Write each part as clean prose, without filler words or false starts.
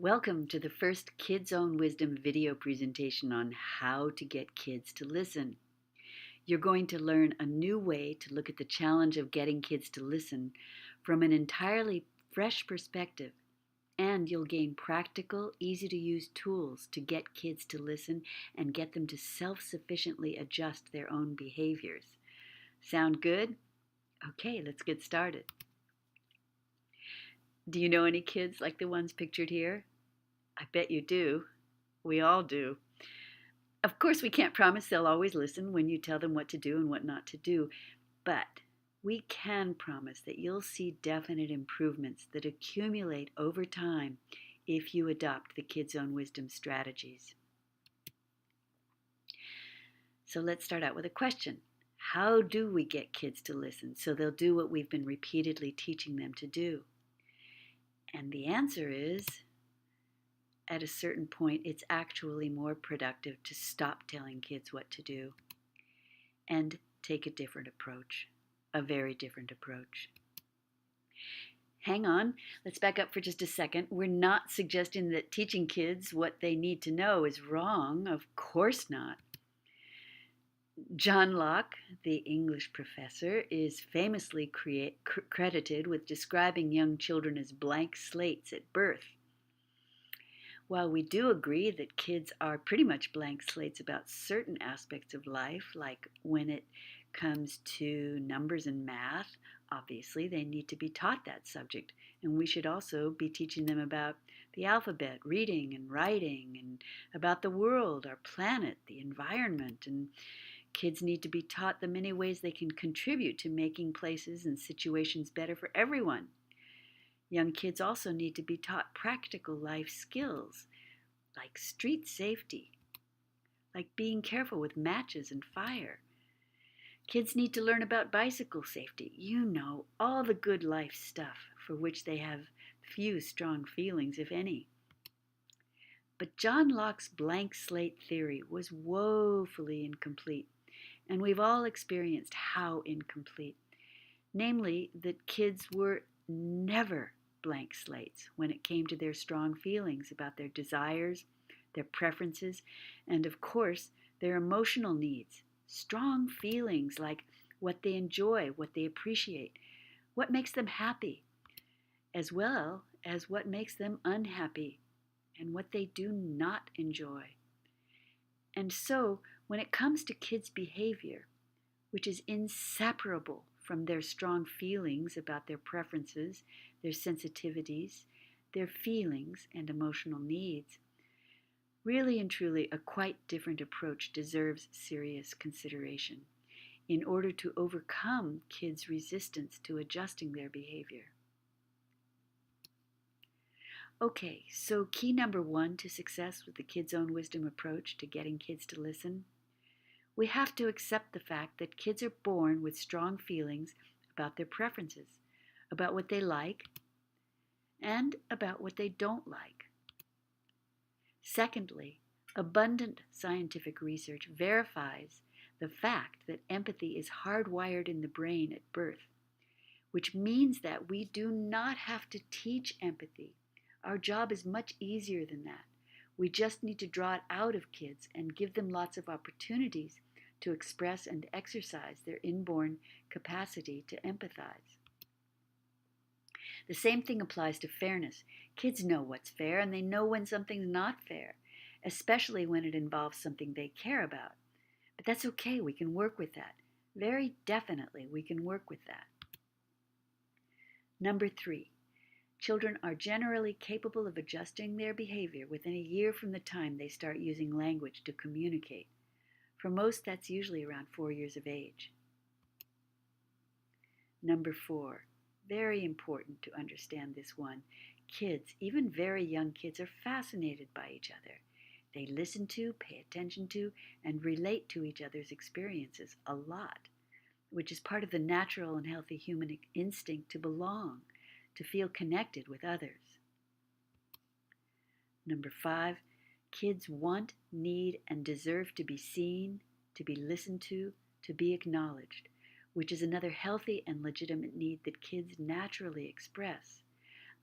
Welcome to the first Kids Own Wisdom video presentation on how to get kids to listen. You're going to learn a new way to look at the challenge of getting kids to listen from an entirely fresh perspective, and you'll gain practical, easy-to-use tools to get kids to listen and get them to self-sufficiently adjust their own behaviors. Sound good? Okay, let's get started. Do you know any kids like the ones pictured here? I bet you do. We all do. Of course, we can't promise they'll always listen when you tell them what to do and what not to do, but we can promise that you'll see definite improvements that accumulate over time if you adopt the Kids Own Wisdom strategies. So let's start out with a question. How do we get kids to listen so they'll do what we've been repeatedly teaching them to do? And the answer is, at a certain point, it's actually more productive to stop telling kids what to do and take a different approach, a very different approach. Hang on, let's back up for just a second. We're not suggesting that teaching kids what they need to know is wrong. Of course not. John Locke, the English professor, is famously credited with describing young children as blank slates at birth. While we do agree that kids are pretty much blank slates about certain aspects of life, like when it comes to numbers and math, obviously they need to be taught that subject. And we should also be teaching them about the alphabet, reading and writing, and about the world, our planet, the environment. And kids need to be taught the many ways they can contribute to making places and situations better for everyone. Young kids also need to be taught practical life skills like street safety, like being careful with matches and fire. Kids need to learn about bicycle safety, all the good life stuff for which they have few strong feelings, if any. But John Locke's blank slate theory was woefully incomplete, and we've all experienced how incomplete. Namely, that kids were never blank slates when it came to their strong feelings about their desires, their preferences, and of course, their emotional needs. Strong feelings like what they enjoy, what they appreciate, what makes them happy, as well as what makes them unhappy and what they do not enjoy. And so, when it comes to kids' behavior, which is inseparable from their strong feelings about their preferences, their sensitivities, their feelings and emotional needs, really and truly a quite different approach deserves serious consideration in order to overcome kids' resistance to adjusting their behavior. Okay, so key number 1 to success with the Kids Own Wisdom approach to getting kids to listen: we have to accept the fact that kids are born with strong feelings about their preferences, about what they like, and about what they don't like. Secondly, abundant scientific research verifies the fact that empathy is hardwired in the brain at birth, which means that we do not have to teach empathy. Our job is much easier than that. We just need to draw it out of kids and give them lots of opportunities to express and exercise their inborn capacity to empathize. The same thing applies to fairness. Kids know what's fair, and they know when something's not fair, especially when it involves something they care about. But that's okay, we can work with that. Very definitely, we can work with that. Number 3, children are generally capable of adjusting their behavior within a year from the time they start using language to communicate. For most, that's usually around 4 years of age. Number 4, very important to understand this one. Kids, even very young kids, are fascinated by each other. They listen to, pay attention to, and relate to each other's experiences a lot, which is part of the natural and healthy human instinct to belong, to feel connected with others. Number 5, kids want, need, and deserve to be seen, to be listened to be acknowledged, which is another healthy and legitimate need that kids naturally express,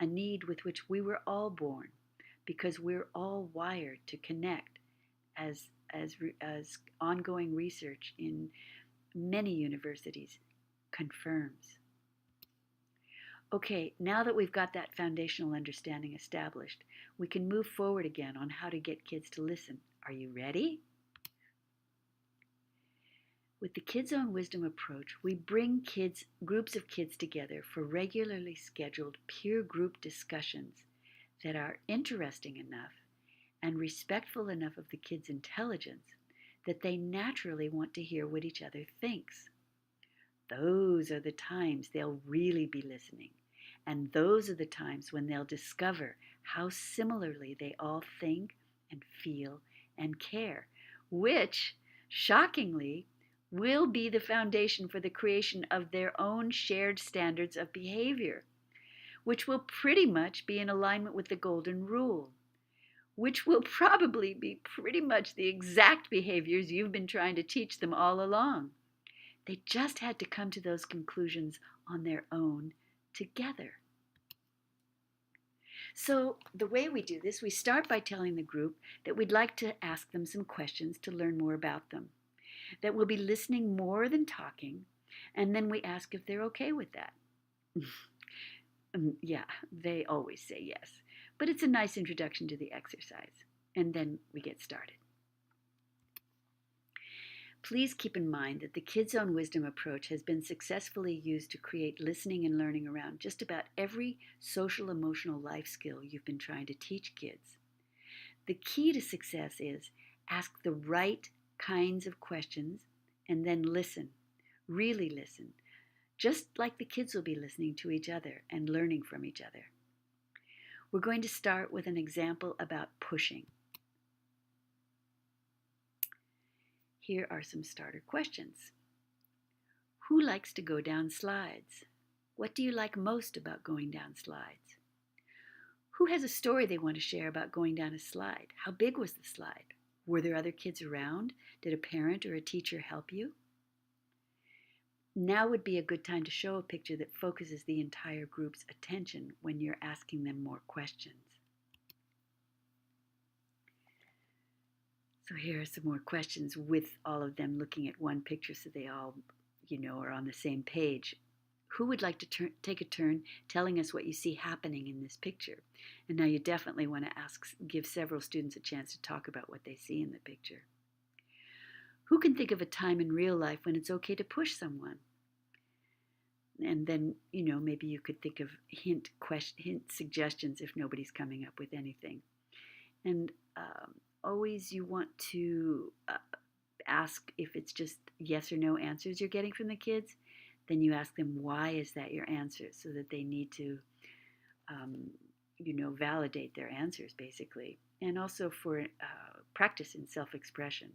a need with which we were all born, because we're all wired to connect, as ongoing research in many universities confirms. Okay, now that we've got that foundational understanding established, we can move forward again on how to get kids to listen. Are you ready? With the Kids Own Wisdom approach, we bring groups of kids together for regularly scheduled peer group discussions that are interesting enough and respectful enough of the kids' intelligence that they naturally want to hear what each other thinks. Those are the times they'll really be listening, and those are the times when they'll discover how similarly they all think and feel and care, which, shockingly, will be the foundation for the creation of their own shared standards of behavior, which will pretty much be in alignment with the Golden Rule, which will probably be pretty much the exact behaviors you've been trying to teach them all along. They just had to come to those conclusions on their own together. So the way we do this, we start by telling the group that we'd like to ask them some questions to learn more about them, that we'll be listening more than talking, and then we ask if they're okay with that. Yeah, they always say yes, but it's a nice introduction to the exercise, and then we get started. Please keep in mind that the Kids Own Wisdom approach has been successfully used to create listening and learning around just about every social emotional life skill you've been trying to teach kids. The key to success is ask the right kinds of questions and then listen, really listen, just like the kids will be listening to each other and learning from each other. We're going to start with an example about pushing. Here are some starter questions. Who likes to go down slides? What do you like most about going down slides? Who has a story they want to share about going down a slide? How big was the slide? Were there other kids around? Did a parent or a teacher help you? Now would be a good time to show a picture that focuses the entire group's attention when you're asking them more questions. So here are some more questions with all of them looking at one picture so they all, are on the same page. Who would like to take a turn telling us what you see happening in this picture? And now you definitely want to give several students a chance to talk about what they see in the picture. Who can think of a time in real life when it's okay to push someone? And then, maybe you could think of hint suggestions if nobody's coming up with anything. And always you want to ask if it's just yes or no answers you're getting from the kids. Then you ask them, why is that your answer? So that they need to, validate their answers, basically. And also for practice in self-expression.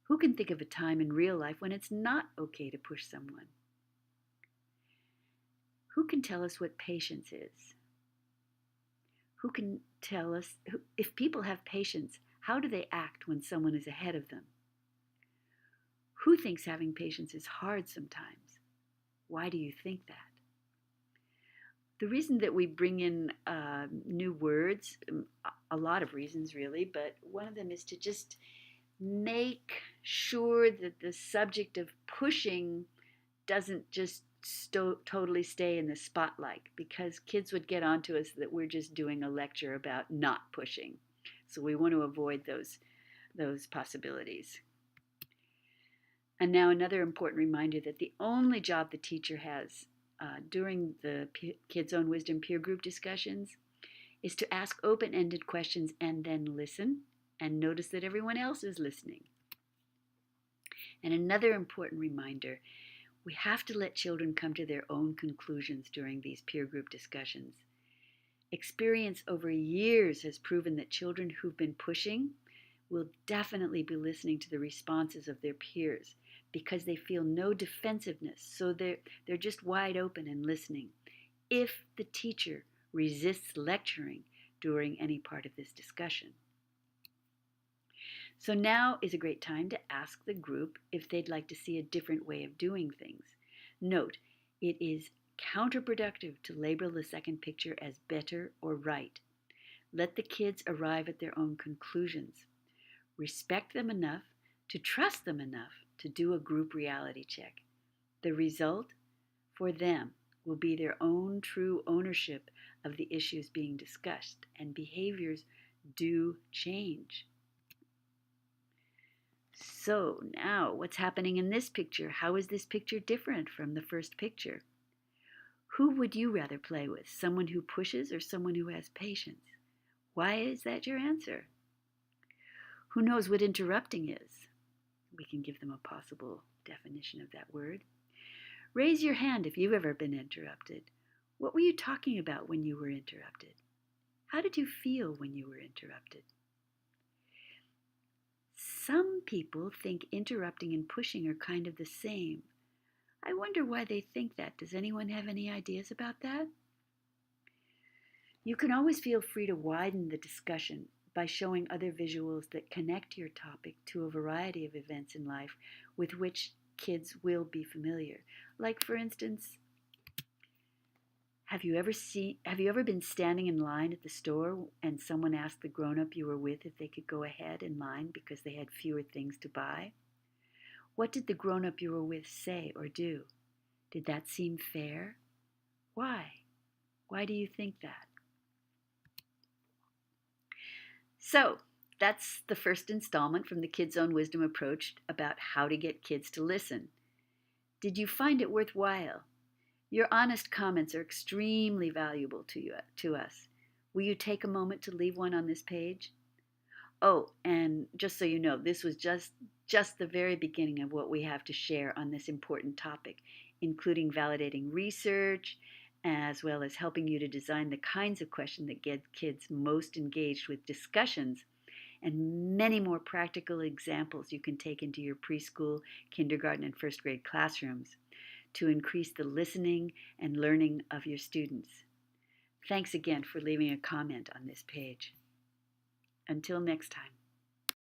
Who can think of a time in real life when it's not okay to push someone? Who can tell us what patience is? Who can tell us, if people have patience, how do they act when someone is ahead of them? Who thinks having patience is hard sometimes? Why do you think that? The reason that we bring in new words, a lot of reasons really, but one of them is to just make sure that the subject of pushing doesn't just totally stay in the spotlight, because kids would get onto us that we're just doing a lecture about not pushing. So we want to avoid those possibilities. And now another important reminder that the only job the teacher has during the Kids Own Wisdom peer group discussions is to ask open-ended questions and then listen and notice that everyone else is listening. And another important reminder, we have to let children come to their own conclusions during these peer group discussions. Experience over years has proven that children who've been pushing will definitely be listening to the responses of their peers because they feel no defensiveness, so they're just wide open and listening. If the teacher resists lecturing during any part of this discussion. So now is a great time to ask the group if they'd like to see a different way of doing things. Note, it is counterproductive to label the second picture as better or right. Let the kids arrive at their own conclusions. Respect them enough to trust them enough to do a group reality check. The result, for them, will be their own true ownership of the issues being discussed, and behaviors do change. So now, what's happening in this picture? How is this picture different from the first picture? Who would you rather play with? Someone who pushes or someone who has patience? Why is that your answer? Who knows what interrupting is? We can give them a possible definition of that word. Raise your hand if you've ever been interrupted. What were you talking about when you were interrupted? How did you feel when you were interrupted? Some people think interrupting and pushing are kind of the same. I wonder why they think that. Does anyone have any ideas about that? You can always feel free to widen the discussion by showing other visuals that connect your topic to a variety of events in life with which kids will be familiar. Like, for instance, have you ever been standing in line at the store and someone asked the grown-up you were with if they could go ahead in line because they had fewer things to buy? What did the grown-up you were with say or do? Did that seem fair? Why? Why do you think that? So, that's the first installment from the Kids Own Wisdom approach about how to get kids to listen. Did you find it worthwhile? Your honest comments are extremely valuable to us. Will you take a moment to leave one on this page? Oh, and just so you know, this was just the very beginning of what we have to share on this important topic, including validating research, as well as helping you to design the kinds of questions that get kids most engaged with discussions, and many more practical examples you can take into your preschool, kindergarten, and first grade classrooms to increase the listening and learning of your students. Thanks again for leaving a comment on this page. Until next time.